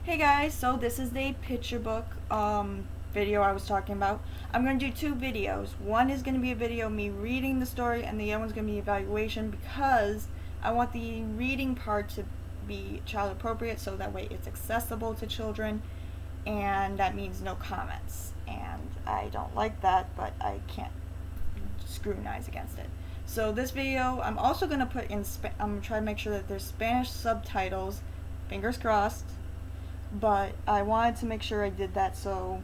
Hey guys, so this is the picture book video I was talking about. I'm going to do two videos. One is going to be a video of me reading the story, and the other one's going to be evaluation, because I want the reading part to be child appropriate, so that way it's accessible to children, and that means no comments. And I don't like that, but I can't scrutinize against it. So this video, I'm also going to put in, I'm going to try to make sure that there's Spanish subtitles, fingers crossed, but I wanted to make sure I did that so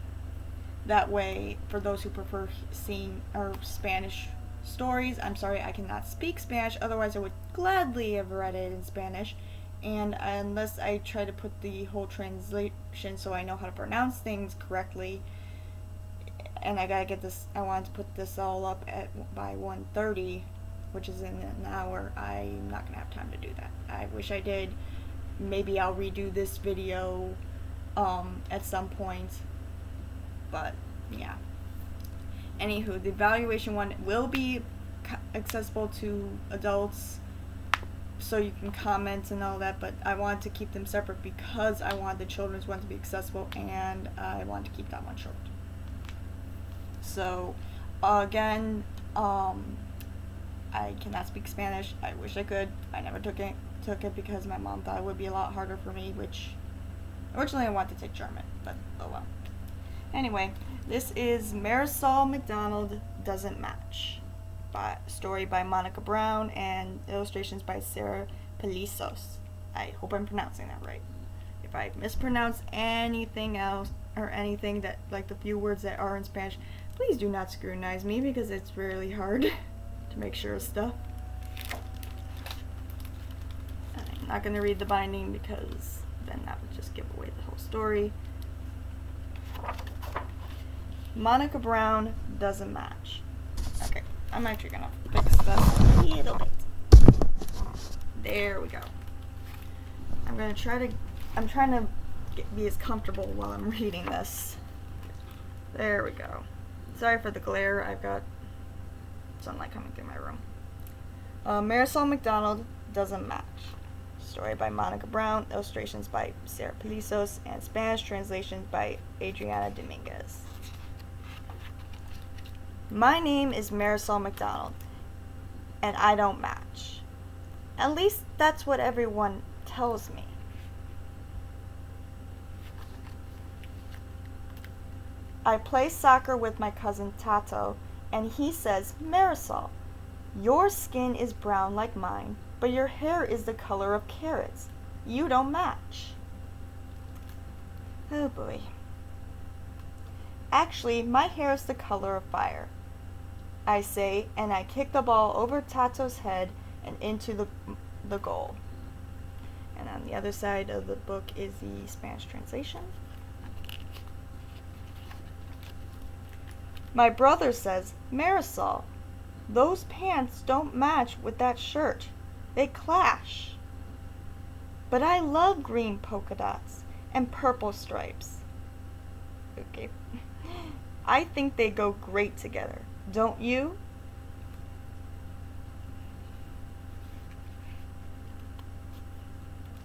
that way, for those who prefer seeing or Spanish stories, I'm sorry I cannot speak Spanish, otherwise I would gladly have read it in Spanish, and unless I try to put the whole translation so I know how to pronounce things correctly, and I gotta get this, I wanted to put this all up by 1:30, which is in an hour. I'm not gonna have time to do that. I wish I did. Maybe I'll redo this video at some point, but yeah. Anywho, the evaluation one will be accessible to adults, so you can comment and all that, but I wanted to keep them separate because I want the children's one to be accessible, and I want to keep that one short. So again, I cannot speak Spanish. I wish I could. I never took it because my mom thought it would be a lot harder for me, which originally I wanted to take German, but oh well. Anyway, this is Marisol McDonald Doesn't Match. Story by Monica Brown and illustrations by Sarah Pelisos. I hope I'm pronouncing that right. If I mispronounce anything else, or anything that, like the few words that are in Spanish, please do not scrutinize me, because it's really hard to make sure of stuff. I'm not going to read the binding because then that would just give away the whole story. Monica Brown Doesn't Match. Okay, I'm actually going to fix this a little bit. There we go. I'm trying to be as comfortable while I'm reading this. There we go. Sorry for the glare, I've got sunlight coming through my room. Marisol McDonald Doesn't Match. Story by Monica Brown, illustrations by Sarah Pelisos, and Spanish translations by Adriana Dominguez. My name is Marisol McDonald, and I don't match. At least that's what everyone tells me. I play soccer with my cousin Tato, and he says, Marisol, your skin is brown like mine, but your hair is the color of carrots. You don't match. Oh boy. Actually, my hair is the color of fire, I say, and I kick the ball over Tato's head and into the goal. And on the other side of the book is the Spanish translation. My brother says, Marisol, those pants don't match with that shirt. They clash. But I love green polka dots and purple stripes. Okay. I think they go great together. Don't you?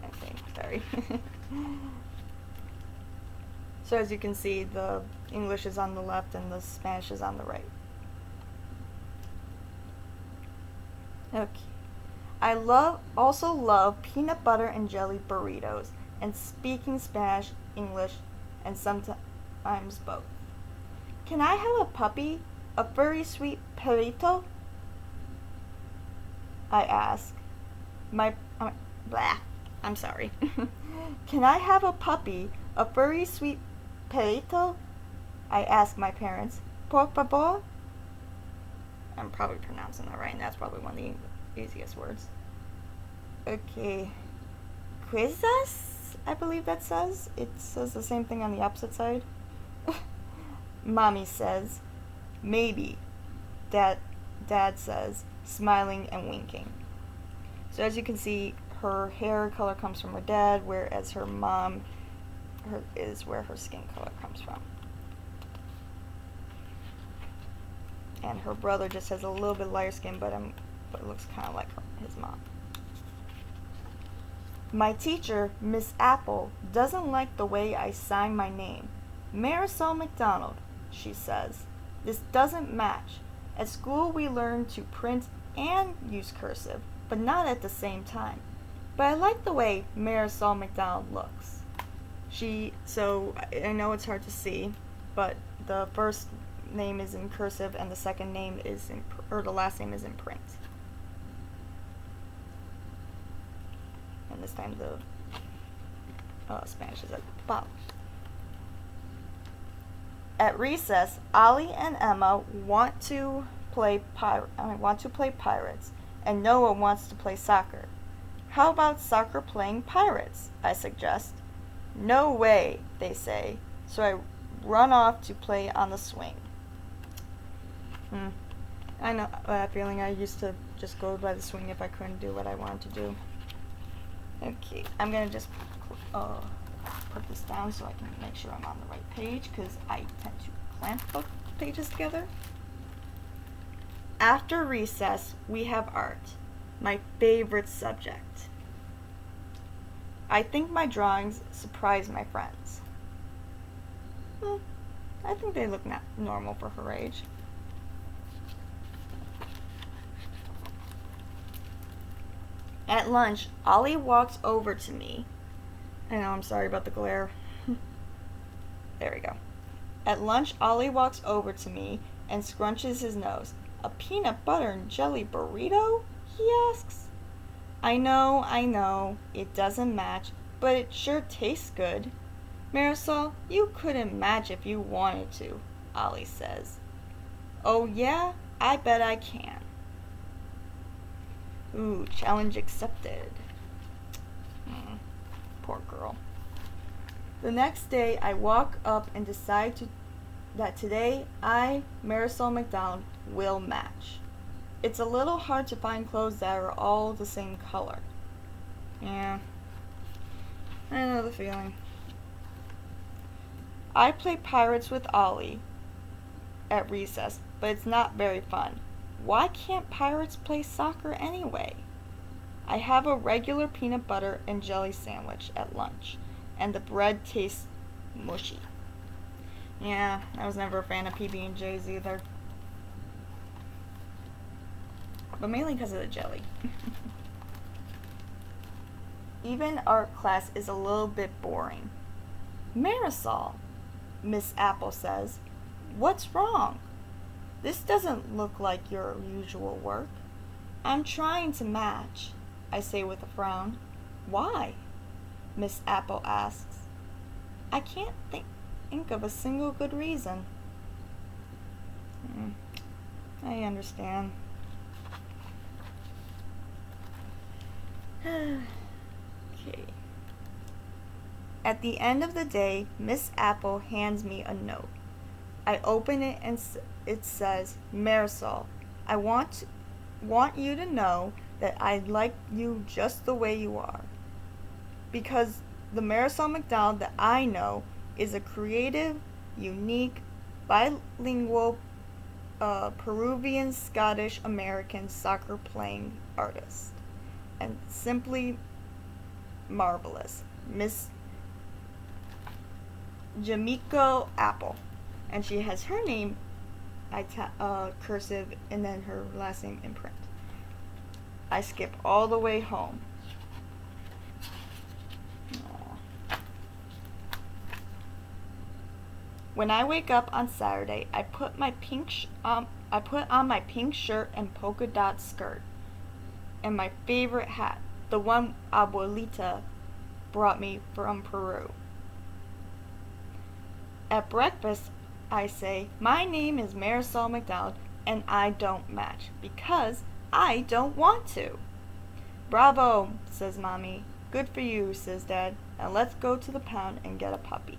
Okay, sorry. So as you can see, the English is on the left and the Spanish is on the right. Okay. I also love peanut butter and jelly burritos, and speaking Spanish, English, and sometimes both. Can I have a puppy? A furry sweet perrito? I ask. I'm sorry. Can I have a puppy? A furry sweet perrito? I ask my parents. Por favor? I'm probably pronouncing that right, and that's probably one of the easiest words. Okay. Quizás? I believe that says. It says the same thing on the opposite side. Mommy says. Maybe. Dad says, smiling and winking. So as you can see, her hair color comes from her dad, whereas her mom is where her skin color comes from. And her brother just has a little bit lighter skin, but it looks kind of like his mom. My teacher, Miss Apple, doesn't like the way I sign my name. Marisol McDonald, she says. This doesn't match. At school we learn to print and use cursive, but not at the same time. But I like the way Marisol McDonald looks. So I know it's hard to see, but the first name is in cursive and the second name is the last name is in print. And this time the Spanish is at the bottom. At recess, Ollie and Emma want to play pirates, and Noah wants to play soccer. How about soccer playing pirates? I suggest. No way, they say. So I run off to play on the swing. I know that feeling. I used to just go by the swing if I couldn't do what I wanted to do. Okay, I'm gonna just put this down so I can make sure I'm on the right page, because I tend to clamp book pages together. After recess, we have art, my favorite subject. I think my drawings surprise my friends. I think they look normal for her age. At lunch, Ollie walks over to me. I know, I'm sorry about the glare. There we go. At lunch, Ollie walks over to me and scrunches his nose. A peanut butter and jelly burrito? He asks. I know, it doesn't match, but it sure tastes good. Marisol, you couldn't match if you wanted to, Ollie says. Oh yeah? I bet I can. Ooh, challenge accepted. Poor girl. The next day, I walk up and decide that today I, Marisol McDonald, will match. It's a little hard to find clothes that are all the same color. Yeah, I know the feeling. I play pirates with Ollie at recess, but it's not very fun. Why can't pirates play soccer anyway? I have a regular peanut butter and jelly sandwich at lunch, and the bread tastes mushy. Yeah, I was never a fan of PB&J's either. But mainly because of the jelly. Even art class is a little bit boring. Marisol, Miss Apple says, what's wrong? This doesn't look like your usual work. I'm trying to match, I say with a frown. Why? Miss Apple asks. I can't think of a single good reason. I understand. Okay. At the end of the day, Miss Apple hands me a note. I open it and it says, Marisol, I want you to know that I like you just the way you are. Because the Marisol McDonald that I know is a creative, unique, bilingual, Peruvian, Scottish, American soccer playing artist. And simply marvelous. Miss Jamiko Apple. And she has her name cursive and then her last name in print. I skip all the way home. Aww. When I wake up on Saturday, I put on my pink shirt and polka dot skirt and my favorite hat, the one Abuelita brought me from Peru. At breakfast, I say, my name is Marisol McDonald and I don't match because I don't want to. Bravo, says Mommy. Good for you, says Dad. Now let's go to the pound and get a puppy.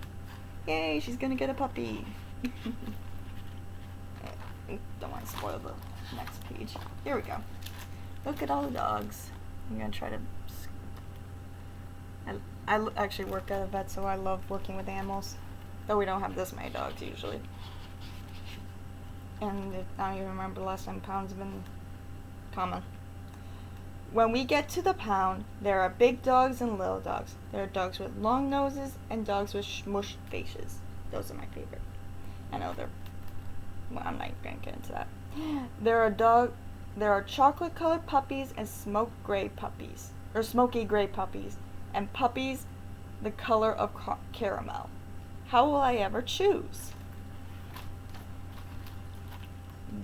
Yay, she's gonna get a puppy. Don't want to spoil the next page. Here we go. Look at all the dogs. I'm gonna try to... I actually work at a vet, so I love working with animals. Though we don't have this many dogs usually. And I don't even remember the last time pounds have been common. When we get to the pound, there are big dogs and little dogs. There are dogs with long noses and dogs with smushed faces. Those are my favorite. I know they're... Well, I'm not going to get into that. There are chocolate-colored puppies and smoky gray puppies, and puppies the color of caramel. How will I ever choose?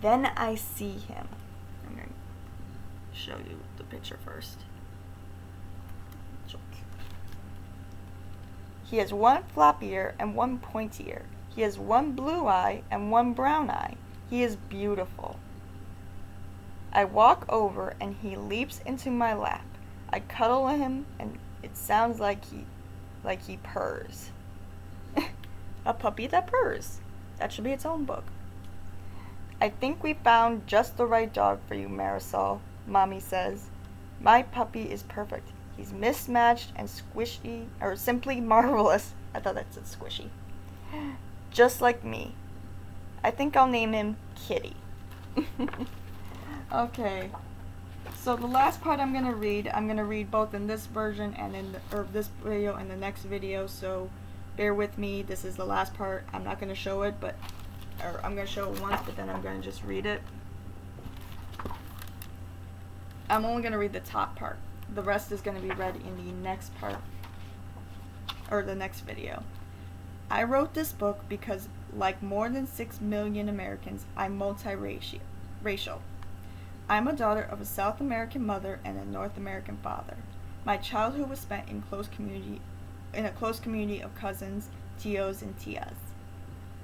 Then I see him. I'm going to show you the picture first. He has one flop ear and one pointy ear. He has one blue eye and one brown eye. He is beautiful. I walk over and he leaps into my lap. I cuddle him and it sounds like he purrs. A puppy that purrs. That should be its own book. I think we found just the right dog for you, Marisol, Mommy says. My puppy is perfect. He's mismatched and squishy, or simply marvelous. I thought that said squishy. Just like me. I think I'll name him Kitty. Okay. So the last part I'm gonna read both in this version and in this video and the next video. So bear with me. This is the last part. I'm not gonna show it, or I'm gonna show it once, but then I'm gonna just read it. I'm only gonna read the top part. The rest is gonna be read in the next part, or the next video. I wrote this book because, like more than 6 million Americans, I'm multiracial. I'm a daughter of a South American mother and a North American father. My childhood was spent in a close community of cousins, tios, and tias.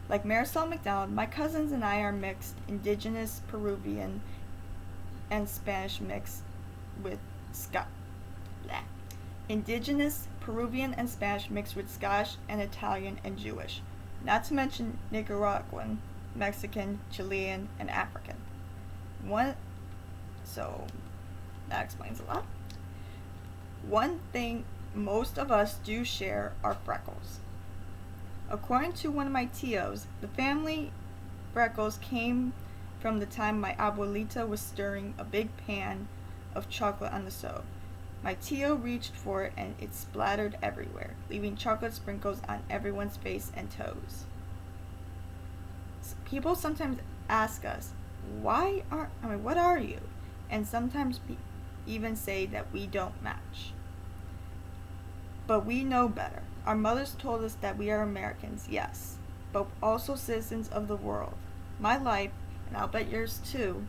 Like Marisol McDonald, my cousins and I are mixed, indigenous Peruvian and Spanish mixed with Indigenous Peruvian and Spanish mixed with Scottish and Italian and Jewish, not to mention Nicaraguan, Mexican, Chilean, and African. So that explains a lot. One thing most of us do share are freckles. According to one of my tios, the family freckles came from the time my abuelita was stirring a big pan of chocolate on the stove. My tio reached for it and it splattered everywhere, leaving chocolate sprinkles on everyone's face and toes. People sometimes ask us, what are you? And sometimes even say that we don't match. But we know better. Our mothers told us that we are Americans, yes, but also citizens of the world. My life, and I'll bet yours too,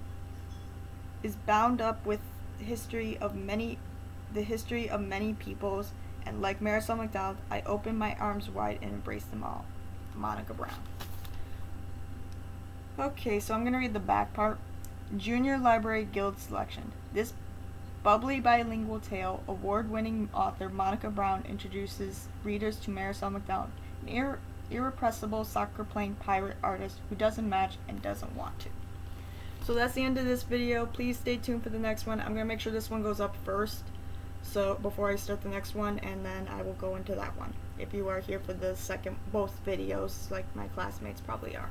is bound up with the history of many peoples, and like Marisol McDonald, I open my arms wide and embrace them all. Monica Brown. Okay, so I'm going to read the back part. Junior Library Guild Selection. This bubbly bilingual tale, award-winning author Monica Brown introduces readers to Marisol McDonald, an irrepressible soccer-playing pirate artist who doesn't match and doesn't want to. So that's the end of this video. Please stay tuned for the next one. I'm going to make sure this one goes up first, so before I start the next one, and then I will go into that one. If you are here for the both videos, like my classmates probably are.